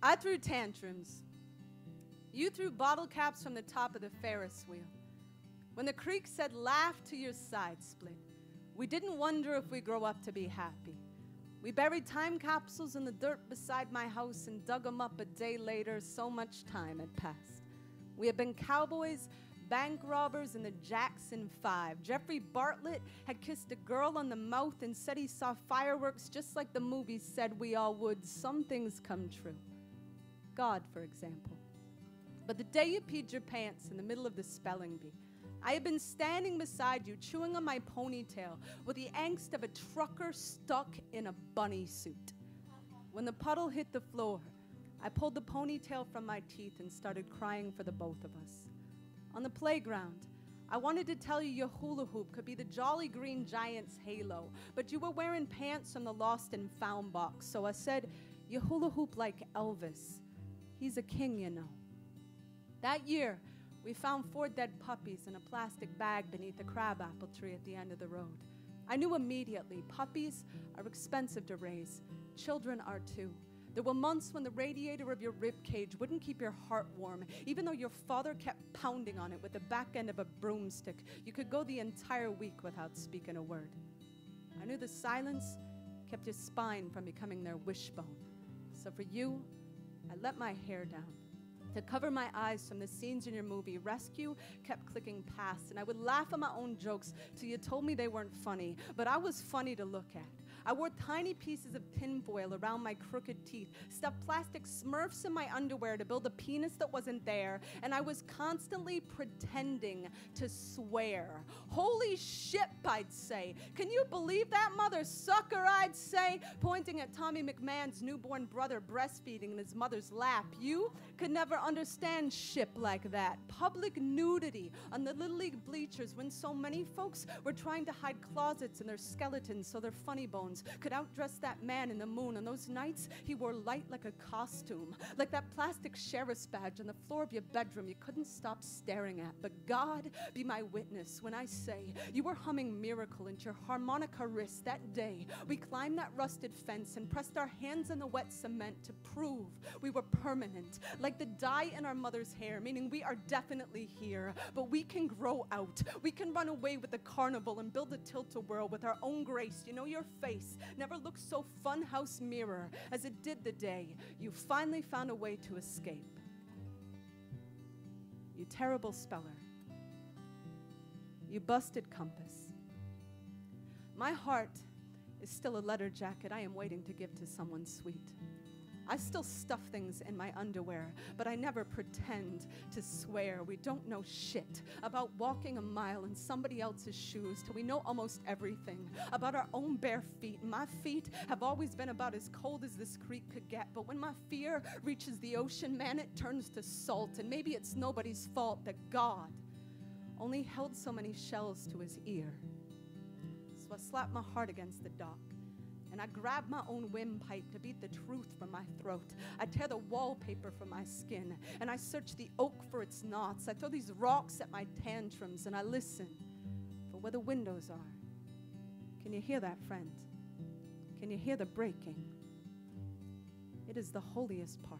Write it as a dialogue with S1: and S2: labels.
S1: I threw tantrums. You threw bottle caps from the top of the Ferris wheel. When the creek said laugh till your side split, we didn't wonder if we grow up to be happy. We buried time capsules in the dirt beside my house and dug them up a day later. So much time had passed. We had been cowboys, bank robbers, in the Jackson 5. Jeffrey Bartlett had kissed a girl on the mouth and said he saw fireworks just like the movies said we all would. Some things come true. God, for example. But the day you peed your pants in the middle of the spelling bee, I had been standing beside you, chewing on my ponytail with the angst of a trucker stuck in a bunny suit. When the puddle hit the floor, I pulled the ponytail from my teeth and started crying for the both of us. On the playground, I wanted to tell you your hula hoop could be the Jolly Green Giant's halo, but you were wearing pants from the Lost and Found box, so I said, you hula hoop like Elvis. He's a king, you know. That year, we found 4 dead puppies in a plastic bag beneath a crabapple tree at the end of the road. I knew immediately, puppies are expensive to raise. Children are too. There were months when the radiator of your rib cage wouldn't keep your heart warm, even though your father kept pounding on it with the back end of a broomstick. You could go the entire week without speaking a word. I knew the silence kept your spine from becoming their wishbone. So for you, I let my hair down. To cover my eyes from the scenes in your movie, Rescue kept clicking past, and I would laugh at my own jokes till you told me they weren't funny, but I was funny to look at. I wore tiny pieces of tinfoil around my crooked teeth, stuffed plastic Smurfs in my underwear to build a penis that wasn't there, and I was constantly pretending to swear. Holy shit, I'd say. Can you believe that, mother sucker, I'd say, pointing at Tommy McMahon's newborn brother breastfeeding in his mother's lap. You could never understand shit like that. Public nudity on the Little League bleachers when so many folks were trying to hide closets in their skeletons so their funny bones could outdress that man in the moon. On those nights, he wore light like a costume, like that plastic sheriff's badge on the floor of your bedroom you couldn't stop staring at. But God be my witness when I say you were humming Miracle into your harmonica wrist that day. We climbed that rusted fence and pressed our hands in the wet cement to prove we were permanent, like the dye in our mother's hair, meaning we are definitely here. But we can grow out. We can run away with the carnival and build a tilt-a-whirl with our own grace. You know, your face never looked so funhouse mirror as it did the day you finally found a way to escape. You terrible speller. You busted compass. My heart is still a letter jacket I am waiting to give to someone sweet. I still stuff things in my underwear, but I never pretend to swear. We don't know shit about walking a mile in somebody else's shoes till we know almost everything about our own bare feet. My feet have always been about as cold as this creek could get, but when my fear reaches the ocean, man, it turns to salt, and maybe it's nobody's fault that God only held so many shells to his ear. So I slapped my heart against the dock, and I grabbed my own windpipe to beat the truth from my throat. I tear the wallpaper from my skin, and I search the oak for its knots. I throw these rocks at my tantrums, and I listen for where the windows are. Can you hear that, friend? Can you hear the breaking? It is the holiest part.